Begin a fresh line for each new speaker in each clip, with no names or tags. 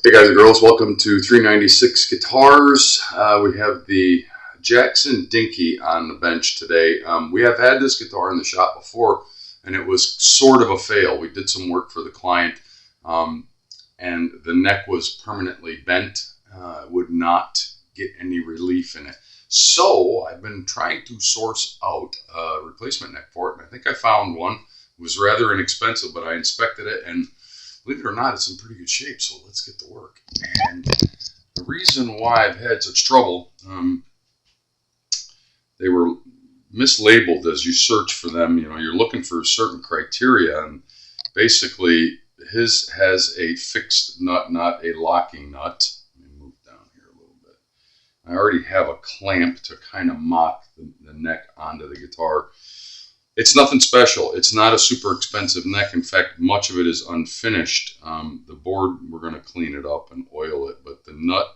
Hey guys and girls, welcome to 396 Guitars. We have the Jackson Dinky on the bench today. We have had this guitar in the shop before, and it was sort of a fail. We did some work for the client, and the neck was permanently bent. Would not get any relief in it. So I've been trying to source out a replacement neck for it, and I think I found one. It was rather inexpensive, but I inspected it, and believe it or not, it's in pretty good shape, so let's get to work. And the reason why I've had such trouble, they were mislabeled as you search for them. You know, you're looking for certain criteria, and basically his has a fixed nut, not a locking nut. Let me move down here a little bit. I already have a clamp to kind of mock the neck onto the guitar. It's nothing special. It's not a super expensive neck. In fact, much of it is unfinished. The board, we're going to clean it up and oil it, but the nut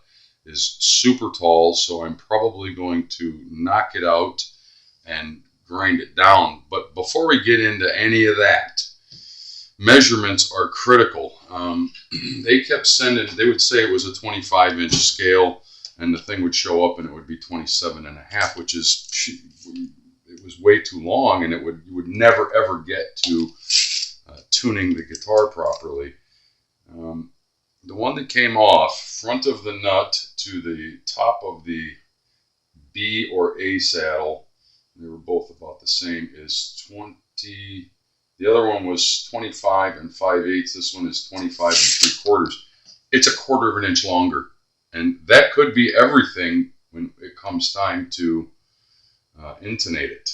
is super tall, so I'm probably going to knock it out and grind it down. But before we get into any of that, measurements are critical. They kept sending, they would say it was a 25-inch scale, and the thing would show up and it would be 27.5, which is... it was way too long, and you would never ever get to tuning the guitar properly. The one that came off front of the nut to the top of the B or A saddle, they were both about the same, is 20. The other one was 25 and 5/8. This one is 25 and 3/4. It's a quarter of an inch longer, and that could be everything when it comes time to intonate it.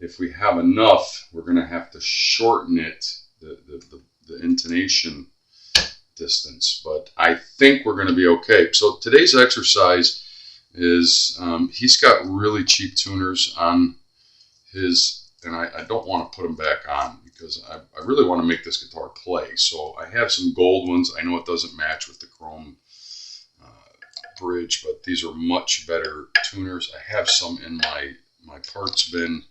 If we have enough, we're going to have to shorten it, the intonation distance, but I think we're going to be okay. So today's exercise is, he's got really cheap tuners on his, and I don't want to put them back on because I really want to make this guitar play. So I have some gold ones. I know it doesn't match with the chrome bridge, but these are much better tuners. I have some in my parts bin.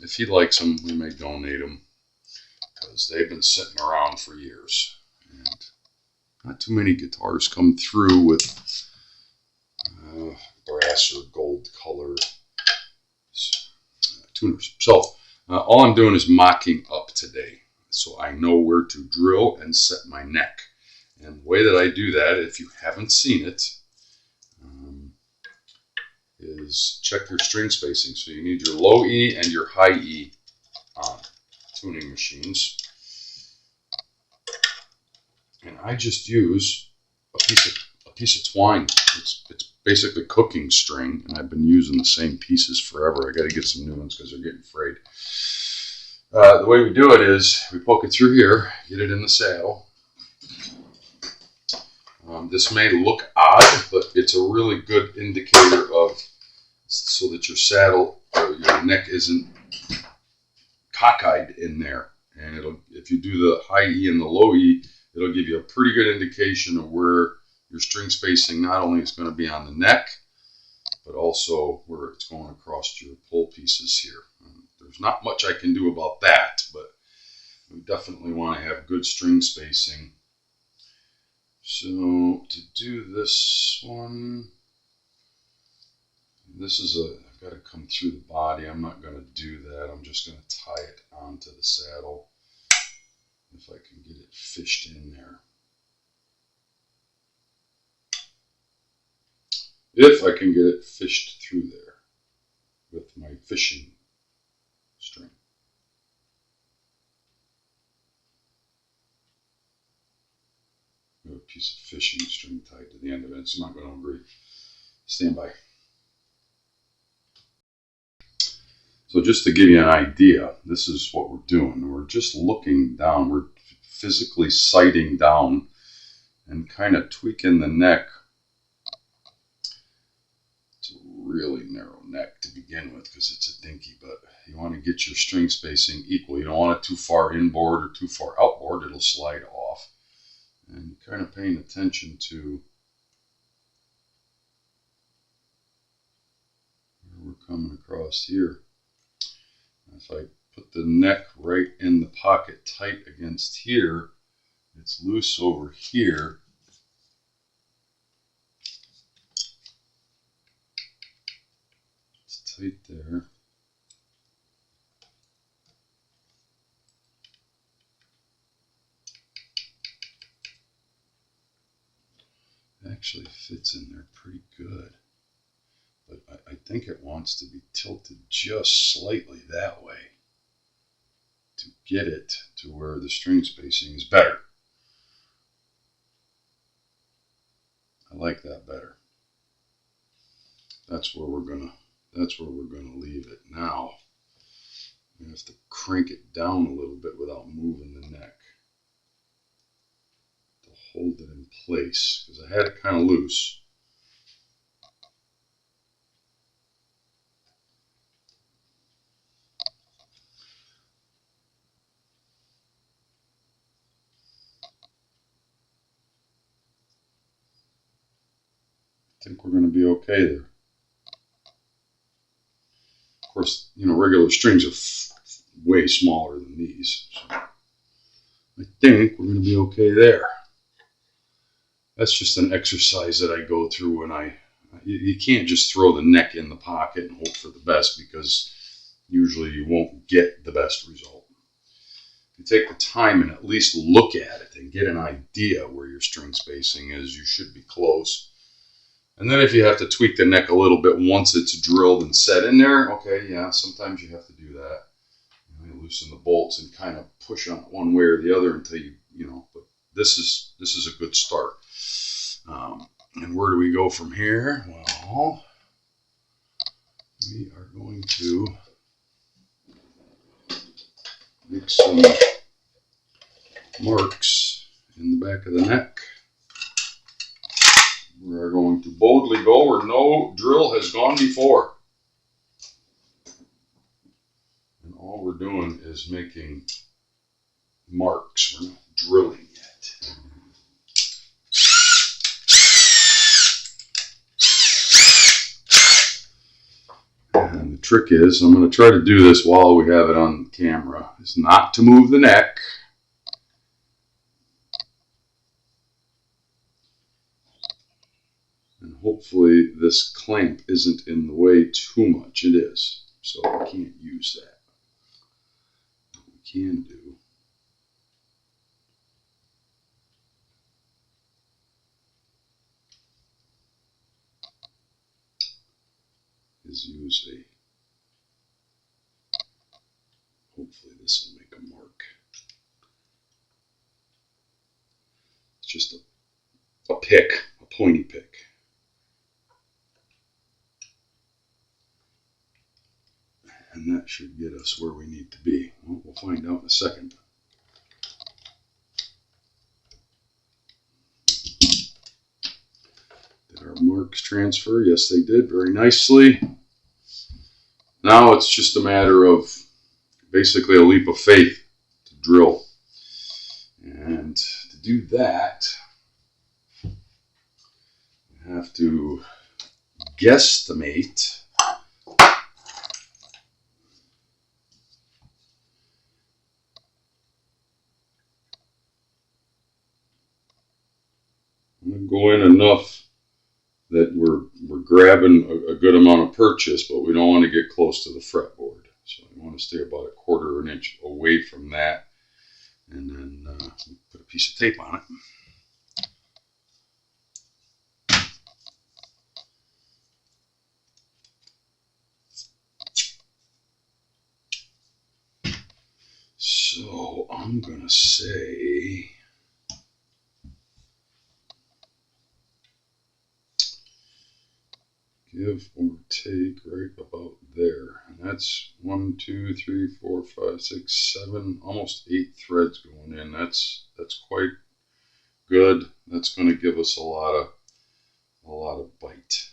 If he likes them, we may donate them because they've been sitting around for years, and not too many guitars come through with brass or gold color tuners. So all I'm doing is mocking up today, so I know where to drill and set my neck. And the way that I do that, if you haven't seen it, is check your string spacing. So you need your low E and your high E on tuning machines. And I just use a piece of twine. It's basically cooking string, and I've been using the same pieces forever. I got to get some new ones because they're getting frayed. The way we do it is we poke it through here, get it in the saddle. This may look odd, but it's a really good indicator of, so that your saddle or your neck isn't cockeyed in there. And it'll, if you do the high E and the low E, it'll give you a pretty good indication of where your string spacing not only is going to be on the neck, but also where it's going across your pull pieces here. There's not much I can do about that, but we definitely want to have good string spacing. So to do this one, this is I've got to come through the body. I'm not going to do that. I'm just going to tie it onto the saddle if I can get it fished in there. If I can get it fished through there with my fishing string. A piece of fishing string tied to the end of it. It's not going to agree. Stand by. So just to give you an idea, this is what we're doing. We're just looking down. We're physically sighting down and kind of tweaking the neck. It's a really narrow neck to begin with because it's a dinky, but you want to get your string spacing equal. You don't want it too far inboard or too far outboard. It'll slide off. And kind of paying attention to where we're coming across here. If I put the neck right in the pocket tight against here, It's loose over here. It's tight there. It actually fits in there pretty good. But I think it wants to be tilted just slightly that way to get it to where the string spacing is better. I like that better. That's where we're gonna leave it. Now we have to crank it down a little bit without moving the neck to hold it in place, because I had it kind of loose. I think we're going to be okay there. Of course, you know, regular strings are way smaller than these, so I think we're going to be okay there. That's just an exercise that I go through when you can't just throw the neck in the pocket and hope for the best, because usually you won't get the best result. If you take the time and at least look at it and get an idea where your string spacing is, you should be close. And then if you have to tweak the neck a little bit once it's drilled and set in there, okay, yeah, sometimes you have to do that. You loosen the bolts and kind of push on it one way or the other until you know, but this is a good start. And where do we go from here? Well, we are going to make some marks in the back of the neck. We are going to boldly go where no drill has gone before. And all we're doing is making marks. We're not drilling yet. And the trick is, I'm going to try to do this while we have it on camera, is not to move the neck. And hopefully this clamp isn't in the way too much. It is, so we can't use that. What we can do is use hopefully this will make a mark. It's just a pick, a pointy pick. And that should get us where we need to be. Well, we'll find out in a second. Did our marks transfer? Yes, they did, very nicely. Now it's just a matter of basically a leap of faith to drill. And to do that, we have to guesstimate go in enough that we're grabbing a good amount of purchase, but we don't want to get close to the fretboard. So we want to stay about 1/4 of an inch away from that, and then put a piece of tape on it. So I'm gonna say give or take right about there. And that's 1, 2, 3, 4, 5, 6, 7, almost 8 threads going in. That's quite good. That's going to give us a lot of bite.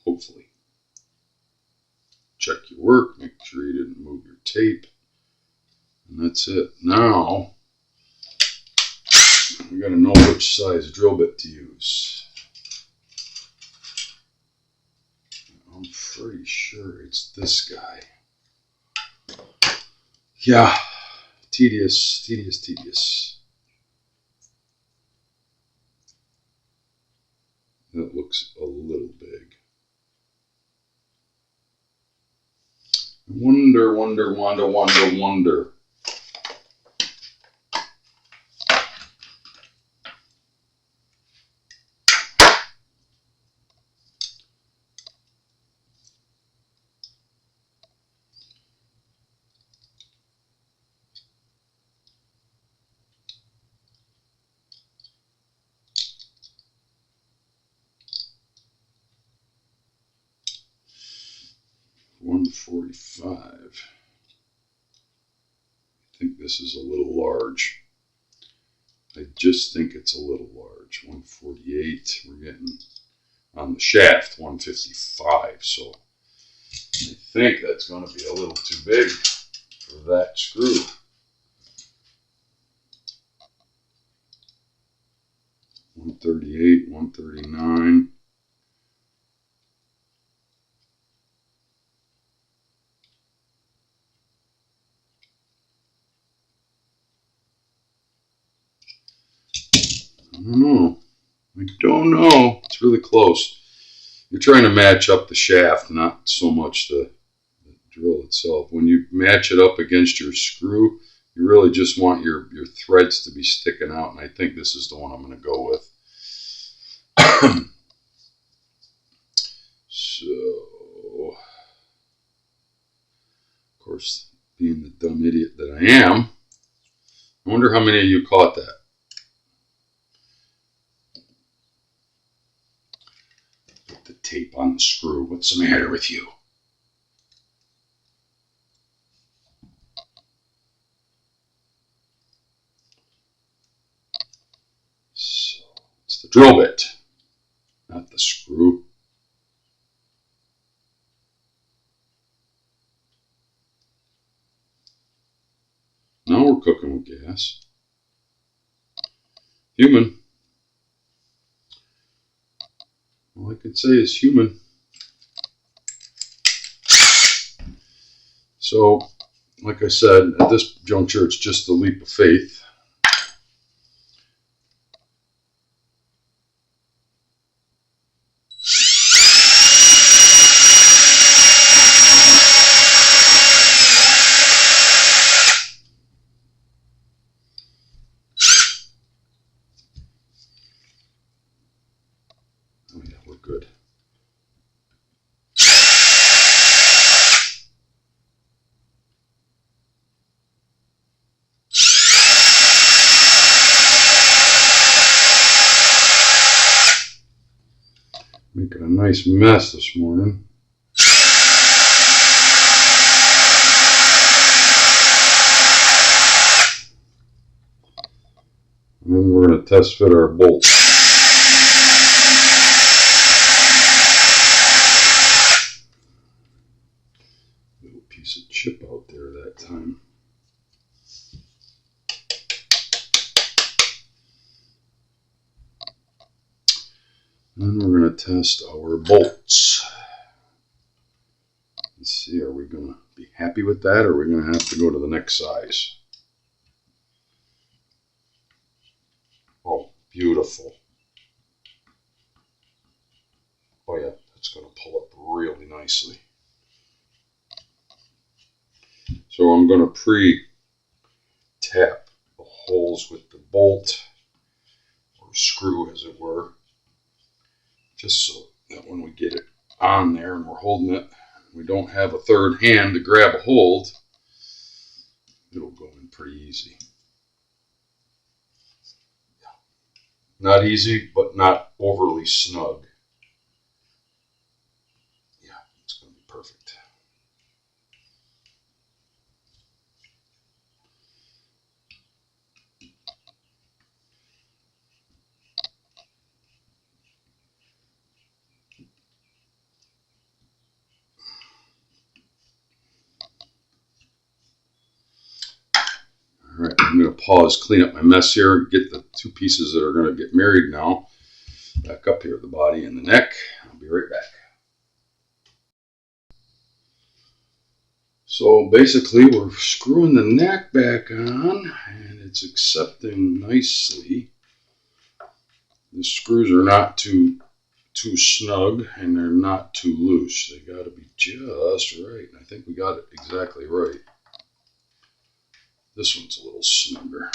Hopefully. Check your work, make sure you didn't move your tape, and that's it. Now we got to know which size drill bit to use. pretty sure it's this guy. Yeah, tedious, tedious, tedious. That looks a little big. Wonder, wonder, wonder, wonder, wonder. $145. I think this is a little large. I just think it's a little large. 148. We're getting on the shaft 155. So I think that's going to be a little too big for that screw. $138, $139. I don't know. I don't know. It's really close. You're trying to match up the shaft, not so much the drill itself. When you match it up against your screw, you really just want your threads to be sticking out, and I think this is the one I'm going to go with. So, of course, being the dumb idiot that I am, I wonder how many of you caught that. Put the tape on the screw. What's the matter with you? So, it's the drill bit, not the screw. Now we're cooking with gas. Human. All I can say is human. So, like I said, at this juncture, it's just a leap of faith. Oh yeah, we're good. Making a nice mess this morning. And then we're going to test fit our bolts. Little piece of chip out there that time. And we're going to test our bolts. Let's see, are we going to be happy with that, or are we going to have to go to the next size? Oh, beautiful. Oh yeah, that's going to pull up really nicely. So I'm going to pre-tap the holes with the bolt, or screw as it were, just so that when we get it on there and we're holding it, we don't have a third hand to grab a hold. It'll go in pretty easy. Not easy, but not overly snug. Yeah, it's going to be perfect. All right, I'm going to pause, clean up my mess here, get the two pieces that are going to get married now back up here, the body and the neck. I'll be right back. So basically we're screwing the neck back on and it's accepting nicely. The screws are not too snug and they're not too loose. They got to be just right. I think we got it exactly right. This one's a little snugger.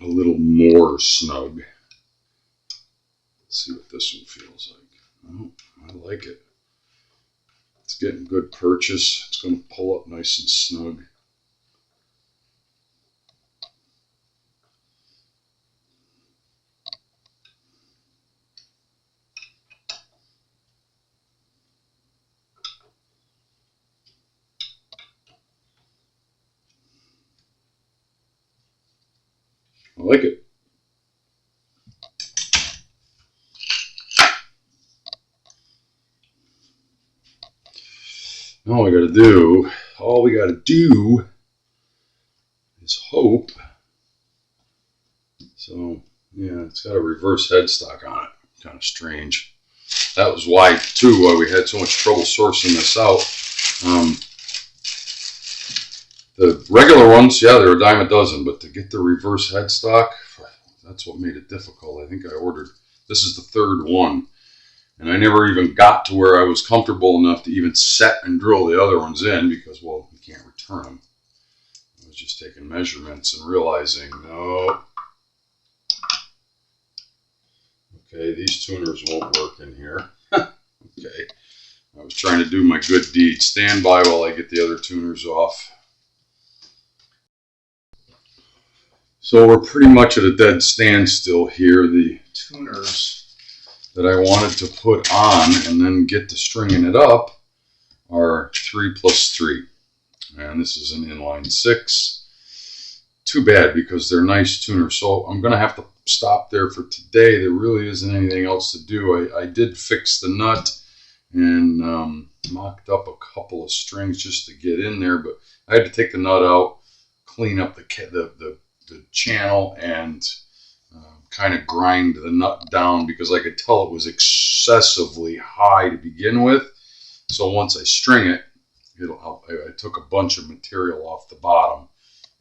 A little more snug. Let's see what this one feels like. Oh, I like it. It's getting good purchase. It's going to pull up nice and snug. I like it. All we got to do is hope. So, yeah, it's got a reverse headstock on it. Kind of strange. That was why we had so much trouble sourcing this out. The regular ones, yeah, they're a dime a dozen, but to get the reverse headstock, that's what made it difficult. I think this is the third one. And I never even got to where I was comfortable enough to even set and drill the other ones in because, well, you can't return them. I was just taking measurements and realizing, no. Okay, these tuners won't work in here. Okay. I was trying to do my good deed. Stand by while I get the other tuners off. So we're pretty much at a dead standstill here. The tuners that I wanted to put on and then get to stringing it up are 3+3. And this is an inline 6. Too bad because they're nice tuners. So I'm going to have to stop there for today. There really isn't anything else to do. I did fix the nut and mocked up a couple of strings just to get in there, but I had to take the nut out, clean up the channel, and kind of grind the nut down because I could tell it was excessively high to begin with. So once I string it, I took a bunch of material off the bottom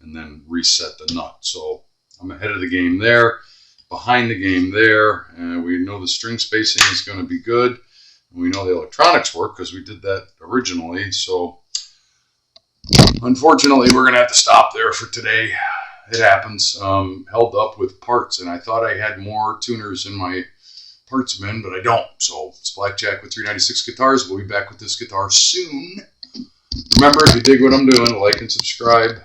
and then reset the nut. So I'm ahead of the game there, behind the game there, and we know the string spacing is going to be good. And we know the electronics work because we did that originally. So unfortunately, we're going to have to stop there for today. It happens. Held up with parts, and I thought I had more tuners in my parts bin, but I don't. So it's Blackjack with 396 Guitars. We'll be back with this guitar soon. Remember, if you dig what I'm doing, like and subscribe.